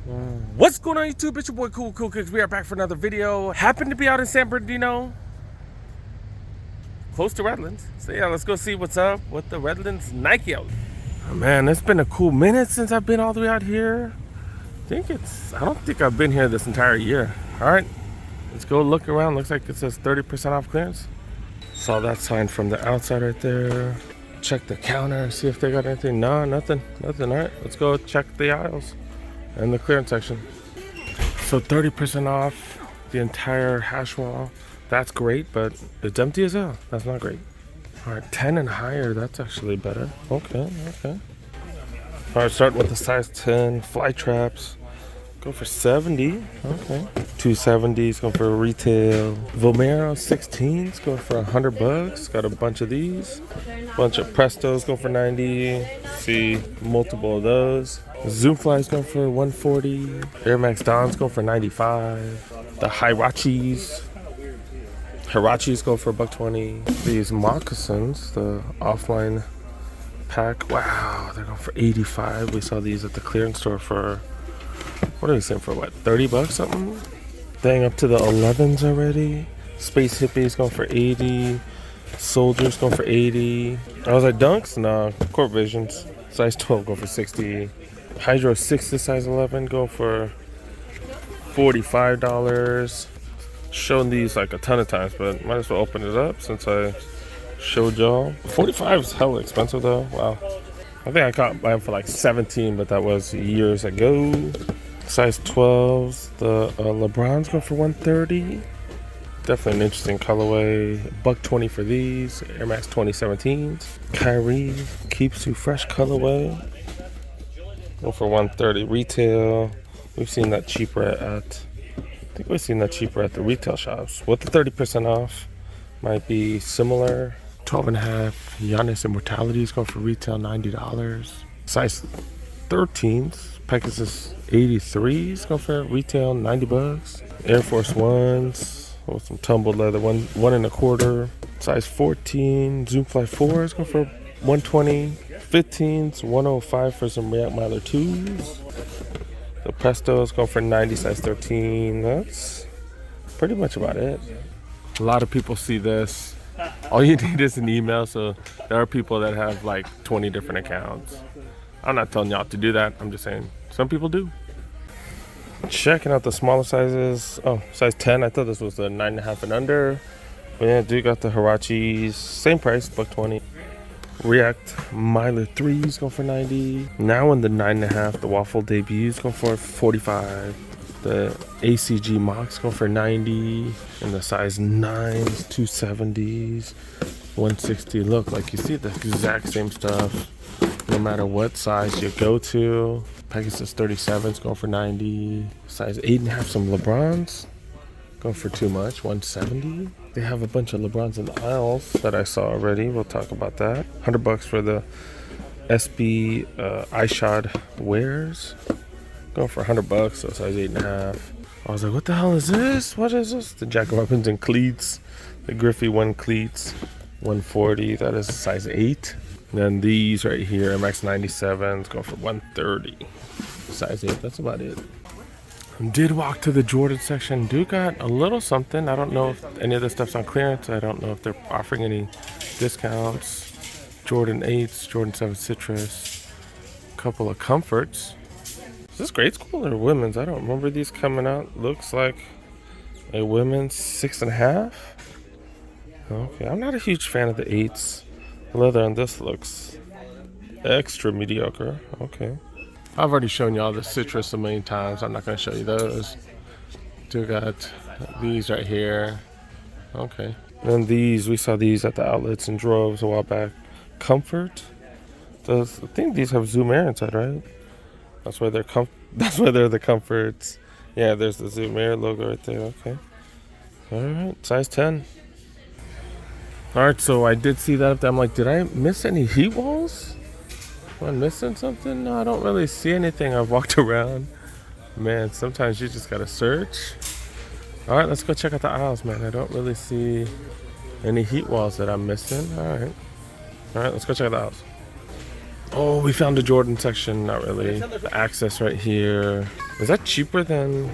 What's going on YouTube? It's your boy Cool Cooks. We are back for another video. Happened to be out in San Bernardino, close to Redlands. So yeah, let's go see what's up with the Redlands Nike Outlet. Oh, man, it's been a cool minute since I've been all the way out here. I don't think I've been here this entire year. All right, let's go look around. Looks like it says 30% off clearance. Saw that sign from the outside right there. Check the counter, see if they got anything. No, nothing. All right, let's go check the aisles and the clearance section. So 30% off the entire hash wall. That's great, but it's empty as hell. That's not great. All right, 10 and higher. That's actually better. Okay. All right, starting with the size 10 fly traps. Go for 70. Okay. 270s going for retail. Vomero 16s going for $100. Got a bunch of these. Bunch of Prestos going for 90. See multiple of those. Zoom Flies going for 140. Air Max Dons going for 95. The Hirachis go for $120. These moccasins, the offline pack, wow, they're going for 85. We saw these at the clearance store for, what are we saying, for what, 30 bucks something? Dang, up to the 11s already. Space Hippies going for 80. Soldiers going for 80. I was like, Dunks? No, Court Visions. Size 12 go for 60. Hydro 6 to size 11 go for $45. Shown these like a ton of times, but might as well open it up since I showed y'all. 45 is hella expensive though. Wow. I think I caught mine for like 17, but that was years ago. Size 12s. The LeBrons go for 130. Definitely an interesting colorway. $120 for these. Air Max 2017s. Kyrie Keeps You Fresh colorway. Go for 130 retail. We've seen that cheaper at the retail shops. With the 30% off, might be similar. 12 and a half Giannis Immortalities go for retail $90. Size 13s, Pegasus 83s go for retail $90. Air Force Ones with some tumbled leather, one and a quarter. Size 14 Zoom Fly 4s go for 120. 15s 105 for some React Miler 2s. The Prestos go for 90, size 13. That's pretty much about it. A lot of people see this. All you need is an email, so there are people that have like 20 different accounts. I'm not telling y'all to do that. I'm just saying some people do. Checking out the smaller sizes. Oh, size 10. I thought this was the 9.5 and under. But yeah, dude got the Hirachis. Same price, $120. React Miler 3s go for 90. Now in the 9.5, the Waffle debuts go for 45. The ACG Mocks go for 90. And the size 9s, 270s, 160. Look, like you see the exact same stuff no matter what size you go to. Pegasus 37s go for 90. Size 8.5, some LeBrons go for too much, 170. They have a bunch of LeBrons in the aisles that I saw already. We'll talk about that. $100 for the SB iShod wears. Going for $100, so size 8.5. I was like, what the hell is this? What is this? The Jack Robinson cleats. The Griffey 1 cleats. 140. That is size 8. And then these right here, MX 97s, go for 130. Size 8. That's about it. Did walk to the Jordan section. Dude got a little something. I don't know if any of this stuff's on clearance. I don't know if they're offering any discounts. Jordan 8s, Jordan 7 Citrus, a couple of comforts. Is this grade school or women's? I don't remember these coming out. Looks like a women's 6.5. Okay, I'm not a huge fan of the 8s. Leather on this looks extra mediocre. Okay. I've already shown y'all the Citrus a million times. I'm not going to show you those. Still got these right here. Okay. And then these, we saw these at the outlets in droves a while back. Comfort. I think these have Zoom Air inside, right? That's why they're the Comforts. Yeah, there's the Zoom Air logo right there. Okay. All right. Size 10. All right, so I did see that up there. I'm like, did I miss any heat walls? Am I missing something? No, I don't really see anything. I've walked around. Man, sometimes you just gotta search. All right, let's go check out the aisles, man. I don't really see any heat walls that I'm missing. All right, let's go check out the aisles. Oh, we found the Jordan section. Not really. The Access right here. Is that cheaper than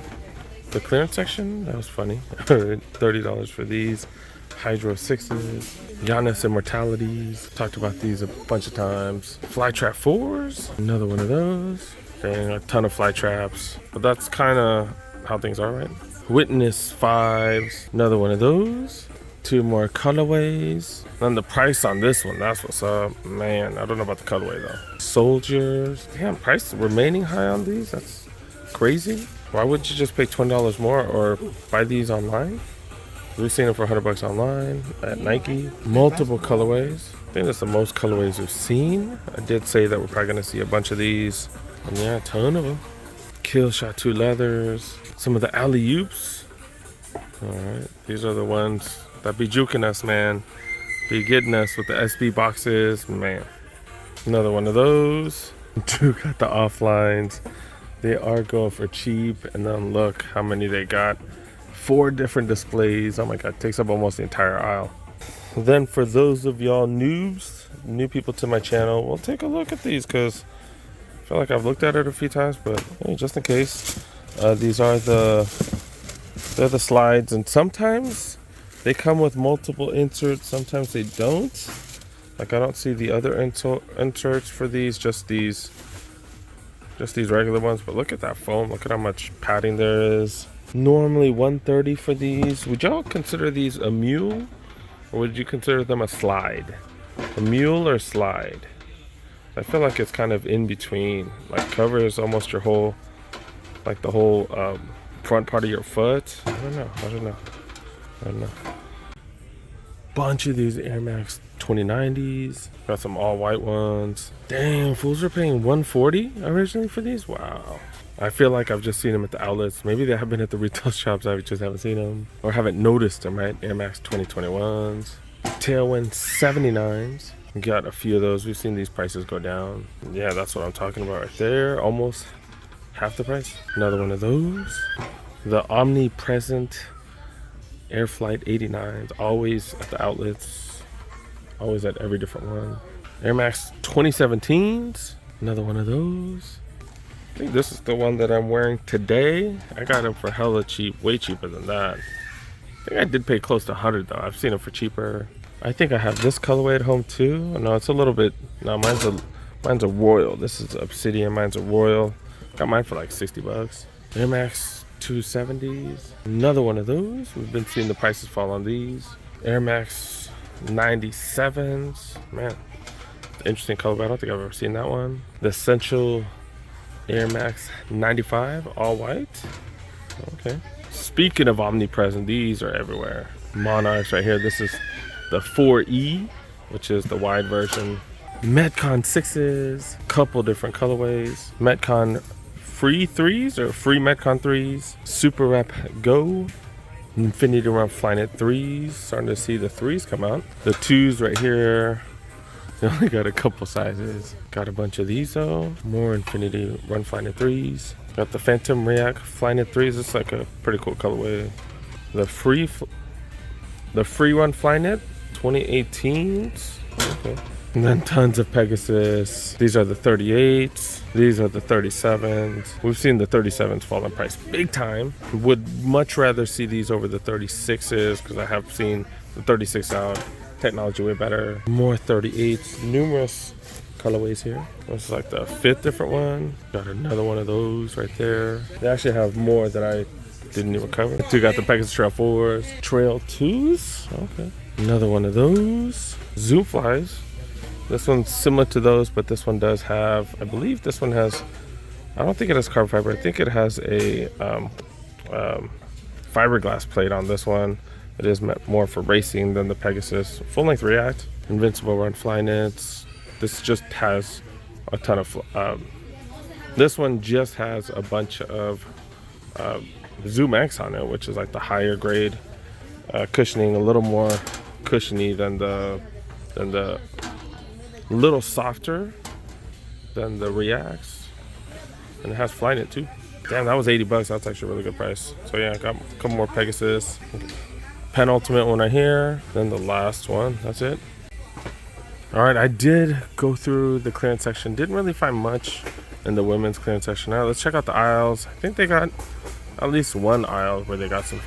the clearance section? That was funny. $30 for these. Hydro 6s. Giannis Immortalities. Talked about these a bunch of times. Flytrap 4s. Another one of those. Dang, a ton of Flytraps. But that's kind of how things are, right? Witness 5s. Another one of those. 2 more colorways. Then the price on this one, that's what's up. Man, I don't know about the colorway though. Soldiers. Damn, price remaining high on these? That's crazy. Why wouldn't you just pay $20 more or buy these online? We've seen them for $100 online at Nike. Multiple colorways. I think that's the most colorways we've seen. I did say that we're probably gonna see a bunch of these. And yeah, a ton of them. Kill Shot 2 leathers. Some of the alley-oops. Alright, these are the ones that be juking us, man. Be getting us with the SB boxes, man. Another one of those. Drew got the offlines. They are going for cheap. And then look how many they got. 4 different displays. Oh my god, takes up almost the entire aisle. Then for those of y'all noobs, new people to my channel, we'll take a look at these because I feel like I've looked at it a few times, but hey, just in case. These are they're the slides, and sometimes they come with multiple inserts, sometimes they don't. Like I don't see the other inserts for these, just these regular ones. But look at that foam, look at how much padding there is. Normally $130 for these. Would y'all consider these a mule, or would you consider them a slide? A mule or slide? I feel like it's kind of in between. Like covers almost your whole, like the whole front part of your foot. I don't know. Bunch of these Air Max 2090s. Got some all white ones. Dang, fools are paying $140 originally for these? Wow. I feel like I've just seen them at the outlets. Maybe they have been at the retail shops. I just haven't seen them or haven't noticed them, right? Air Max 2021s. Tailwind 79s. Got a few of those. We've seen these prices go down. Yeah, that's what I'm talking about right there. Almost half the price. Another one of those. The Omnipresent Air Flight 89s. Always at the outlets. Always at every different one. Air Max 2017s. Another one of those. I think this is the one that I'm wearing today. I got them for hella cheap, way cheaper than that. I think I did pay close to 100 though. I've seen them for cheaper. I think I have this colorway at home too. No, it's a little bit. No, mine's a royal. This is obsidian. Mine's a royal. Got mine for like $60. Air Max 270s. Another one of those. We've been seeing the prices fall on these. Air Max 97s. Man, interesting colorway. I don't think I've ever seen that one. The Essential Air Max 95, all white. Okay. Speaking of omnipresent, these are everywhere. Monarchs right here. This is the 4E, which is the wide version. Metcon 6s, couple different colorways. Metcon free 3s or free Metcon 3s. Super Rep Go. Infinity Run Flyknit 3s. Starting to see the 3s come out. The 2s right here. They only got a couple sizes. Got a bunch of these though. More Infinity Run Flyknit 3s. Got the Phantom React Flyknit 3s. It's like a pretty cool colorway. The free Run Flyknit 2018s. Okay. And then tons of Pegasus. These are the 38s. These are the 37s. We've seen the 37s fall in price big time. Would much rather see these over the 36s because I have seen the 36 out. Technology way better. More 38s. Numerous colorways here. This is like the 5th different one. Got another one of those right there. They actually have more that I didn't even cover. We got the Pegasus Trail 4s. Trail 2s. Okay. Another one of those. Zoom Flies. This one's similar to those, but this one does have, I believe this one has, I don't think it has carbon fiber. I think it has a fiberglass plate on this one. It is meant more for racing than the Pegasus. Full length React, Invincible Run Flyknits. This just has a ton of, this one just has a bunch of Zoom X on it, which is like the higher grade cushioning, a little more cushiony than the little softer than the Reacts. And it has Flyknit too. Damn, that was $80. That's actually a really good price. So yeah, I got a couple more Pegasus. Penultimate one right here. Then the last one. That's it. All right, I did go through the clearance section. Didn't really find much in the women's clearance section. Now let's check out the aisles. I think they got at least one aisle where they got some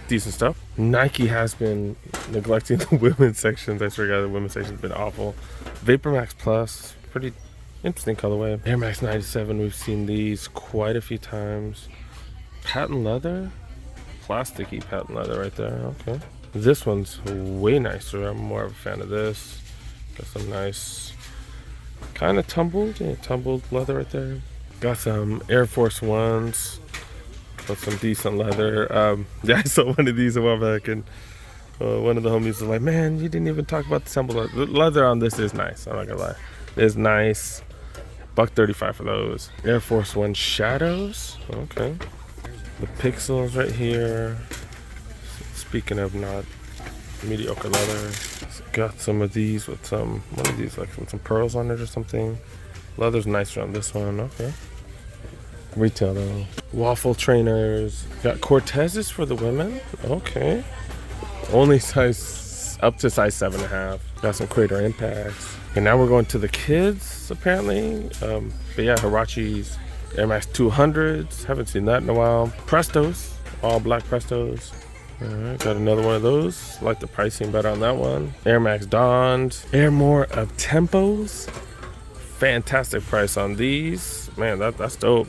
decent stuff. Nike has been neglecting the women's sections. I swear to God, the women's section's been awful. Vapor Max Plus, pretty interesting colorway. Air Max 97, we've seen these quite a few times. Patent leather, plasticky patent leather right there. Okay, this one's way nicer. I'm more of a fan of this. Got some nice, kind of tumbled leather right there. Got some Air Force Ones. Got some decent leather. Yeah, I saw one of these a while back, and one of the homies was like, "Man, you didn't even talk about the tumbled leather." The leather on this is nice. I'm not gonna lie, it's nice. $135 for those. Air Force One Shadows. Okay. The Pixels right here. Speaking of not mediocre leather, got some of these with some, one of these like with some pearls on it or something. Leather's nicer on this one. Okay. Retail though. Waffle trainers. Got Cortezes for the women. Okay. Only size up to size 7.5. Got some Crater Impacts. And now we're going to the kids apparently. But yeah, Hirachis, Air Max 200s. Haven't seen that in a while. Prestos, all black Prestos. All right, got another one of those. Like the pricing better on that one. Air Max Dons. Air More of Tempos. Fantastic price on these. Man, that's dope.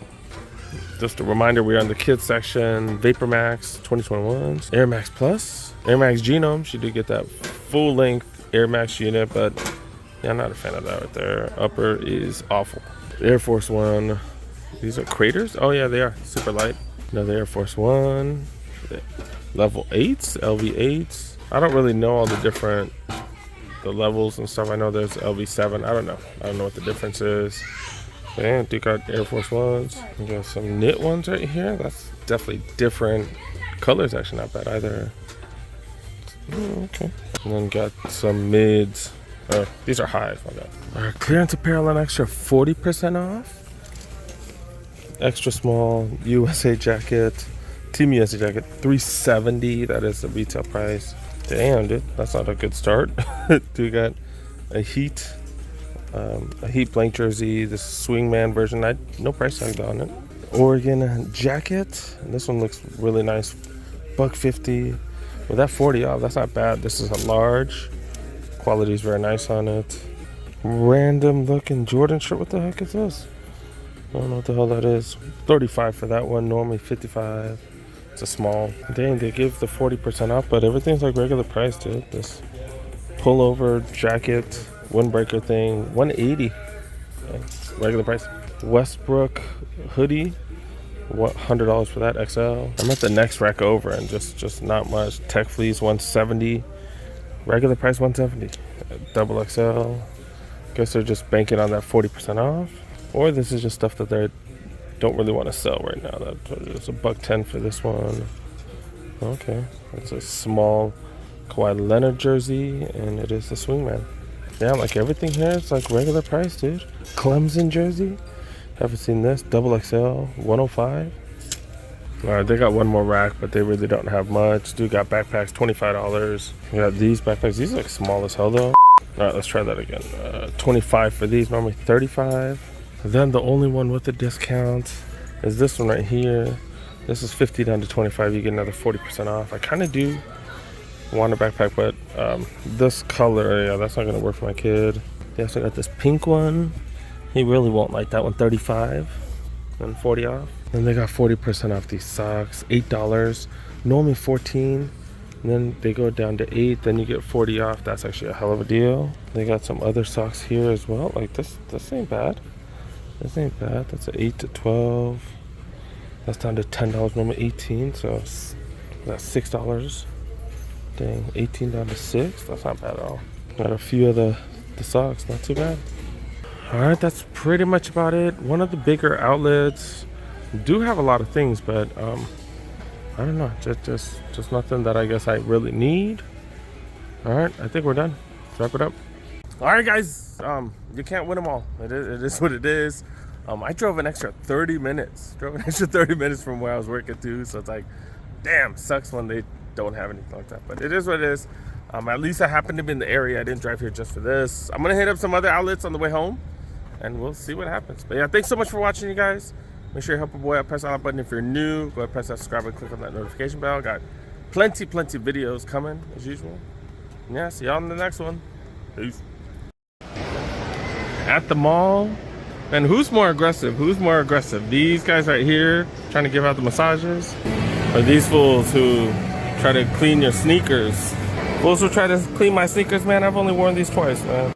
Just a reminder, we're on the kids section. Vapor Max 2021s. Air Max Plus. Air Max Genome. She did get that full length Air Max unit, but yeah, I'm not a fan of that right there. Upper is awful. Air Force One. These are Craters? Oh yeah, they are. Super light. Another Air Force One. Level 8s, LV8s. I don't really know all the levels and stuff. I know there's LV7. I don't know what the difference is. And you got Air Force Ones. We got some knit ones right here. That's definitely different. Color's actually not bad either. Okay. And then got some mids. Oh, these are highs. My God. All right, clearance apparel and extra 40% off. Extra small USA jacket. Team USA jacket, $370. That is the retail price. Damn, dude, that's not a good start. We got a Heat blank jersey. This Swingman version. No price tag on it. Oregon jacket. And this one looks really nice. $150. With that 40 off, that's not bad. This is a large. Quality is very nice on it. Random looking Jordan shirt. What the heck is this? I don't know what the hell that is. $35 for that one. Normally $55. It's a small. Dang, they give the 40% off, but everything's like regular price, dude. This pullover jacket, windbreaker thing, $180. Okay, regular price. Westbrook hoodie, $100 for that XL. I'm at the next rack over and just not much. Tech fleece, $170. Regular price, $170. Double XL. Guess they're just banking on that 40% off, or this is just stuff that they don't really want to sell right now. That's $110 for this one. Okay, that's a small Kawhi Leonard jersey, and it is the Swingman. Yeah, like everything here, it's like regular price, dude. Clemson jersey, haven't seen this. Double XL, $105. All right, they got one more rack, but they really don't have much. Dude got backpacks, $25. We got these backpacks. These are like small as hell though. All right, let's try that again. $25 for these, normally $35. Then the only one with a discount is this one right here. This is $50 down to $25. You get another 40% off. I kind of do want a backpack, but this color, yeah, that's not gonna work for my kid. They also got this pink one. He really won't like that one. $35 and 40 off. Then they got 40% off these socks. $8. Normally $14. And then they go down to $8. Then you get 40 off. That's actually a hell of a deal. They got some other socks here as well. Like this ain't bad. This ain't bad. That's an 8 to 12. That's down to $10. Normally 18. So that's $6. Dang, 18 down to 6. That's not bad at all. Got a few of the socks. Not too bad. All right, that's pretty much about it. One of the bigger outlets do have a lot of things, but I don't know. Just nothing that I guess I really need. All right, I think we're done. Let's wrap it up. All right, guys. You can't win them all. It is what it is. I drove an extra 30 minutes. From where I was working to. So it's like, damn, sucks when they don't have anything like that. But it is what it is. At least I happened to be in the area. I didn't drive here just for this. I'm gonna hit up some other outlets on the way home, and we'll see what happens. But yeah, thanks so much for watching, you guys. Make sure you help a boy out, press that like button if you're new. Go ahead, press that subscribe and click on that notification bell. Got plenty videos coming as usual. And yeah, see y'all in the next one. Peace. At the mall, and who's more aggressive? Who's more aggressive? These guys right here trying to give out the massages, or these fools who try to clean your sneakers? Fools who try to clean my sneakers, man. I've only worn these twice, man.